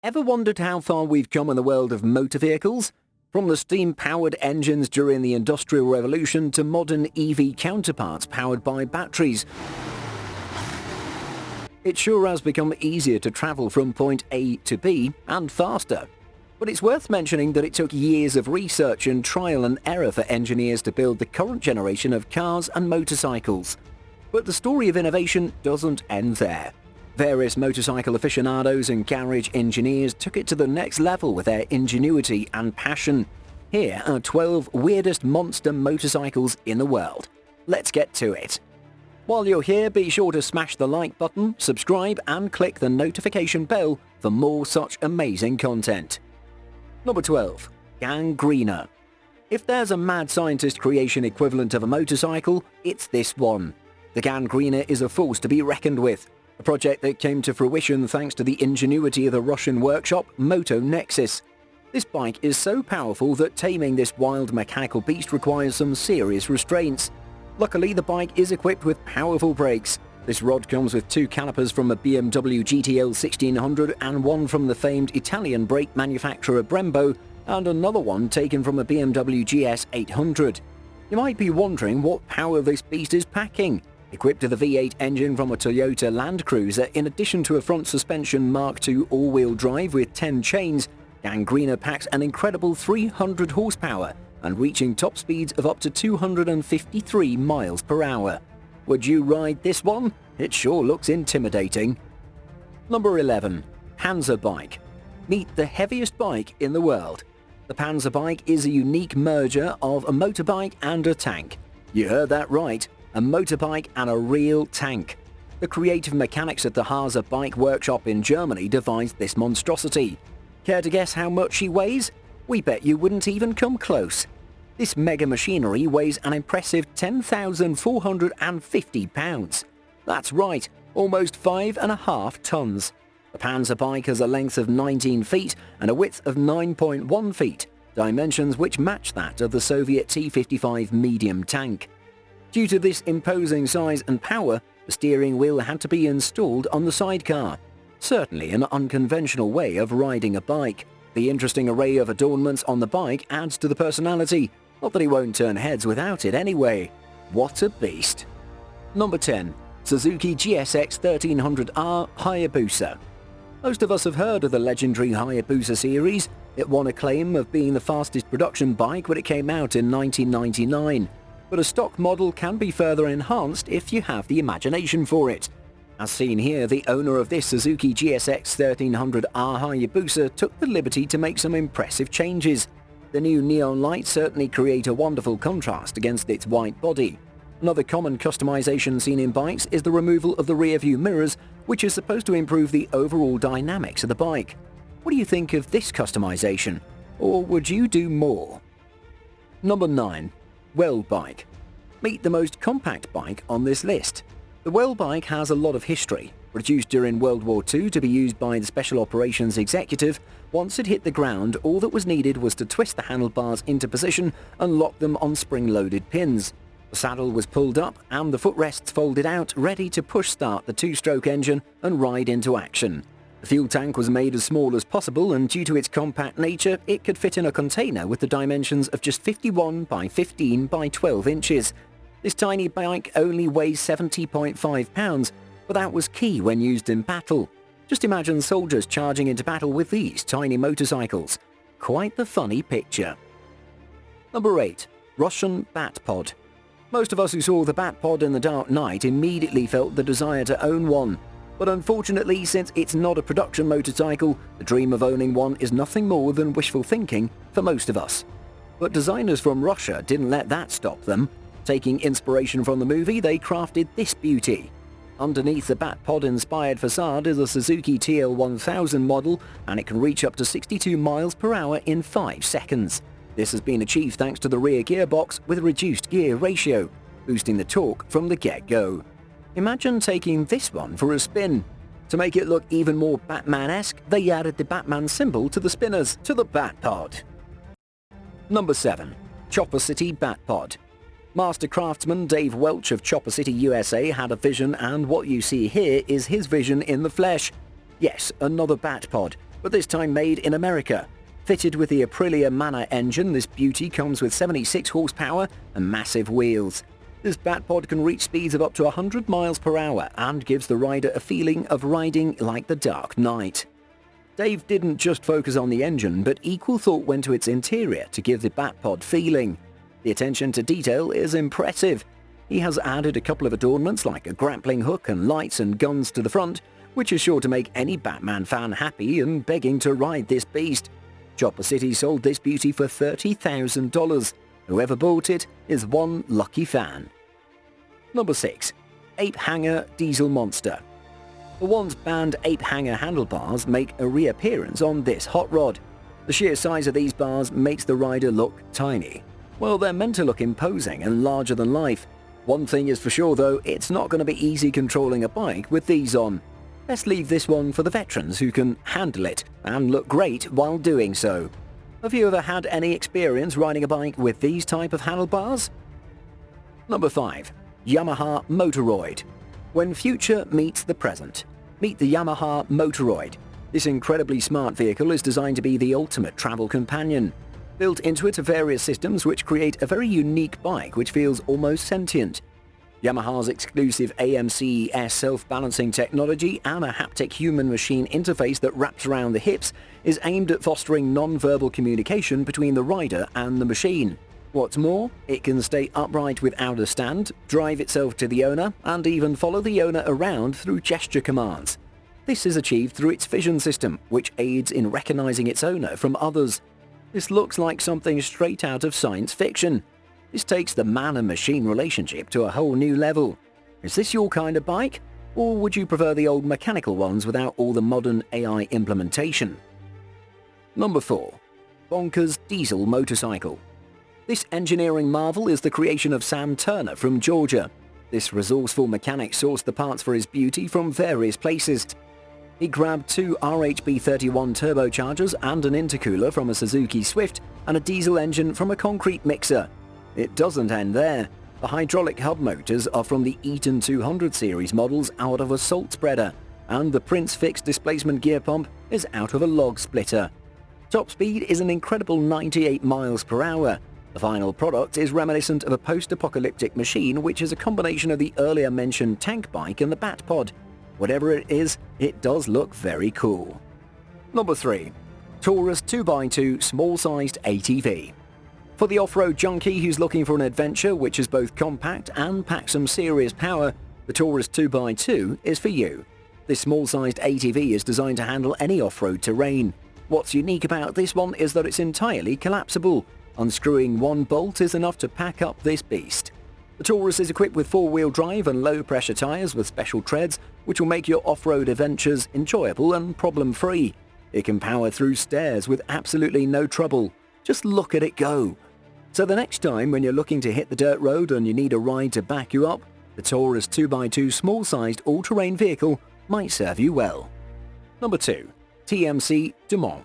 Ever wondered how far we've come in the world of motor vehicles? From the steam-powered engines during the Industrial Revolution to modern EV counterparts powered by batteries. It sure has become easier to travel from point A to B and faster. But it's worth mentioning that it took years of research and trial and error for engineers to build the current generation of cars and motorcycles. But the story of innovation doesn't end there. Various motorcycle aficionados and garage engineers took it to the next level with their ingenuity and passion. Here are 12 weirdest monster motorcycles in the world. Let's get to it. While you're here, be sure to smash the like button, subscribe and click the notification bell for more such amazing content. Number 12. Gangrena. If there's a mad scientist creation equivalent of a motorcycle, it's this one. The Gangrena is a force to be reckoned with. A project that came to fruition thanks to the ingenuity of the Russian workshop Moto Nexus. This bike is so powerful that taming this wild mechanical beast requires some serious restraints. Luckily, the bike is equipped with powerful brakes. This rod comes with 2 calipers from a BMW GTL 1600 and one from the famed Italian brake manufacturer Brembo, and another one taken from a BMW GS 800. You might be wondering what power this beast is packing. Equipped with a V8 engine from a Toyota Land Cruiser, in addition to a front suspension Mark II all-wheel drive with 10 chains, Gangrena packs an incredible 300 horsepower and reaching top speeds of up to 253 miles per hour. Would you ride this one? It sure looks intimidating. Number 11. Hansa Bike. Meet the heaviest bike in the world. The Hansa Bike is a unique merger of a motorbike and a tank. You heard that right. A motorbike and a real tank. The creative mechanics at the Hansa Bike workshop in Germany devised this monstrosity. Care to guess how much she weighs? We bet you wouldn't even come close. This mega machinery weighs an impressive 10,450 pounds. That's right, almost 5.5 tons. The Hansa Bike has a length of 19 feet and a width of 9.1 feet, dimensions which match that of the Soviet T-55 medium tank. Due to this imposing size and power, the steering wheel had to be installed on the sidecar. Certainly an unconventional way of riding a bike. The interesting array of adornments on the bike adds to the personality. Not that he won't turn heads without it anyway. What a beast. Number 10. Suzuki GSX 1300R Hayabusa. Most of us have heard of the legendary Hayabusa series. It won acclaim of being the fastest production bike when it came out in 1999. But a stock model can be further enhanced if you have the imagination for it. As seen here, the owner of this Suzuki GSX 1300R Hayabusa took the liberty to make some impressive changes. The new neon lights certainly create a wonderful contrast against its white body. Another common customization seen in bikes is the removal of the rear view mirrors, which is supposed to improve the overall dynamics of the bike. What do you think of this customization? Or would you do more? Number 9. Weld Bike. Meet the most compact bike on this list. The Weld Bike has a lot of history. Produced during World War II to be used by the Special Operations Executive, once it hit the ground, all that was needed was to twist the handlebars into position and lock them on spring-loaded pins. The saddle was pulled up and the footrests folded out, ready to push-start the 2-stroke engine and ride into action. The fuel tank was made as small as possible, and due to its compact nature, it could fit in a container with the dimensions of just 51 by 15 by 12 inches. This tiny bike only weighs 70.5 pounds, but that was key when used in battle. Just imagine soldiers charging into battle with these tiny motorcycles. Quite the funny picture. Number 8. Russian Batpod. Most of us who saw the Batpod in the Dark Knight immediately felt the desire to own one. But unfortunately, since it's not a production motorcycle, the dream of owning one is nothing more than wishful thinking for most of us. But designers from Russia didn't let that stop them. Taking inspiration from the movie, they crafted this beauty. Underneath the Batpod-inspired facade is a Suzuki TL1000 model, and it can reach up to 62 miles per hour in 5 seconds. This has been achieved thanks to the rear gearbox with a reduced gear ratio, boosting the torque from the get-go. Imagine taking this one for a spin. To make it look even more Batman-esque, they added the Batman symbol to the spinners to the Batpod. Number 7. Chopper City Batpod. Master craftsman Dave Welch of Chopper City, USA had a vision, and what you see here is his vision in the flesh. Yes, another Batpod, but this time made in America. Fitted with the Aprilia Manor engine, this beauty comes with 76 horsepower and massive wheels. This Batpod can reach speeds of up to 100 miles per hour and gives the rider a feeling of riding like the Dark Knight. Dave didn't just focus on the engine, but equal thought went to its interior to give the Batpod feeling. The attention to detail is impressive. He has added a couple of adornments like a grappling hook and lights and guns to the front, which is sure to make any Batman fan happy and begging to ride this beast. Chopper City sold this beauty for $30,000. Whoever bought it is one lucky fan. Number 6. Ape Hanger Diesel Monster. The once banned Ape Hanger handlebars make a reappearance on this hot rod. The sheer size of these bars makes the rider look tiny. Well, they're meant to look imposing and larger than life. One thing is for sure though, it's not going to be easy controlling a bike with these on. Let's leave this one for the veterans who can handle it and look great while doing so. Have you ever had any experience riding a bike with these type of handlebars? Number 5. Yamaha Motoroid. When future meets the present. Meet the Yamaha Motoroid. This incredibly smart vehicle is designed to be the ultimate travel companion. Built into it are various systems which create a very unique bike which feels almost sentient. Yamaha's exclusive AMCES self-balancing technology and a haptic human-machine interface that wraps around the hips is aimed at fostering non-verbal communication between the rider and the machine. What's more, it can stay upright without a stand, drive itself to the owner, and even follow the owner around through gesture commands. This is achieved through its vision system, which aids in recognizing its owner from others. This looks like something straight out of science fiction. This takes the man and machine relationship to a whole new level. Is this your kind of bike? Or would you prefer the old mechanical ones without all the modern AI implementation? Number 4. Bonkers Diesel Motorcycle. This engineering marvel is the creation of Sam Turner from Georgia. This resourceful mechanic sourced the parts for his beauty from various places. He grabbed 2 RHB31 turbochargers and an intercooler from a Suzuki Swift and a diesel engine from a concrete mixer. It doesn't end there. The hydraulic hub motors are from the Eaton 200 series models out of a salt spreader, and the Prince fixed displacement gear pump is out of a log splitter. Top speed is an incredible 98 miles per hour. The final product is reminiscent of a post-apocalyptic machine which is a combination of the earlier mentioned tank bike and the Batpod. Whatever it is, it does look very cool. Number 3. Taurus 2x2 small-sized ATV. For the off-road junkie who's looking for an adventure which is both compact and packs some serious power, the Taurus 2x2 is for you. This small-sized ATV is designed to handle any off-road terrain. What's unique about this one is that it's entirely collapsible. Unscrewing one bolt is enough to pack up this beast. The Taurus is equipped with 4-wheel drive and low-pressure tyres with special treads, which will make your off-road adventures enjoyable and problem-free. It can power through stairs with absolutely no trouble. Just look at it go. So the next time when you're looking to hit the dirt road and you need a ride to back you up, the Taurus 2x2 small-sized all-terrain vehicle might serve you well. Number 2. TMC Dumont.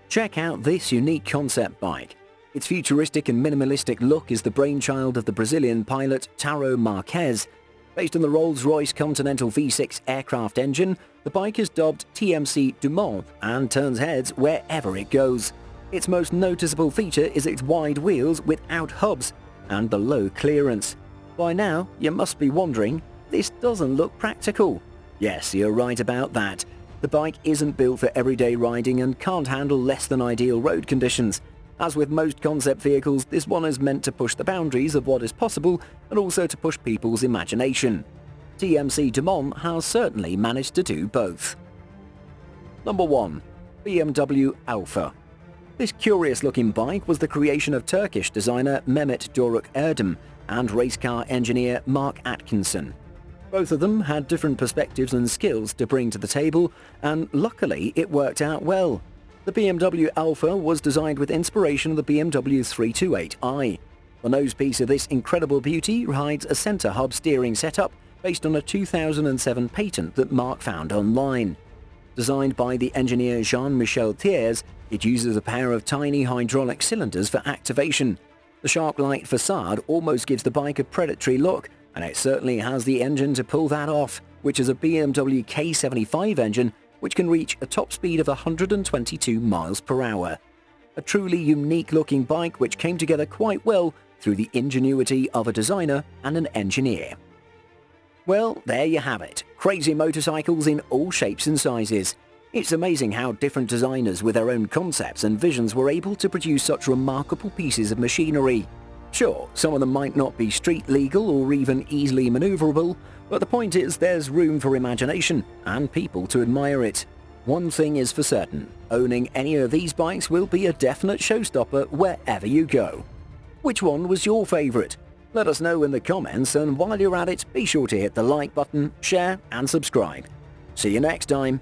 Check out this unique concept bike. Its futuristic and minimalistic look is the brainchild of the Brazilian pilot Tauro Marques. Based on the Rolls-Royce Continental V6 aircraft engine, the bike is dubbed TMC Dumont and turns heads wherever it goes. Its most noticeable feature is its wide wheels without hubs and the low clearance. By now, you must be wondering, this doesn't look practical. Yes, you're right about that. The bike isn't built for everyday riding and can't handle less than ideal road conditions. As with most concept vehicles, this one is meant to push the boundaries of what is possible and also to push people's imagination. TMC Dumont has certainly managed to do both. Number 1. BMW Alpha. This curious-looking bike was the creation of Turkish designer Mehmet Doruk Erdem and race car engineer Mark Atkinson. Both of them had different perspectives and skills to bring to the table, and luckily it worked out well. The BMW Alpha was designed with inspiration of the BMW 328i. The nosepiece of this incredible beauty hides a center hub steering setup based on a 2007 patent that Mark found online. Designed by the engineer Jean-Michel Thiers, it uses a pair of tiny hydraulic cylinders for activation. The shark-like facade almost gives the bike a predatory look, and it certainly has the engine to pull that off, which is a BMW K75 engine which can reach a top speed of 122 miles per hour. A truly unique-looking bike which came together quite well through the ingenuity of a designer and an engineer. Well, there you have it. Crazy motorcycles in all shapes and sizes. It's amazing how different designers with their own concepts and visions were able to produce such remarkable pieces of machinery. Sure, some of them might not be street legal or even easily maneuverable, but the point is there's room for imagination and people to admire it. One thing is for certain, owning any of these bikes will be a definite showstopper wherever you go. Which one was your favourite? Let us know in the comments, and while you're at it, be sure to hit the like button, share and subscribe. See you next time.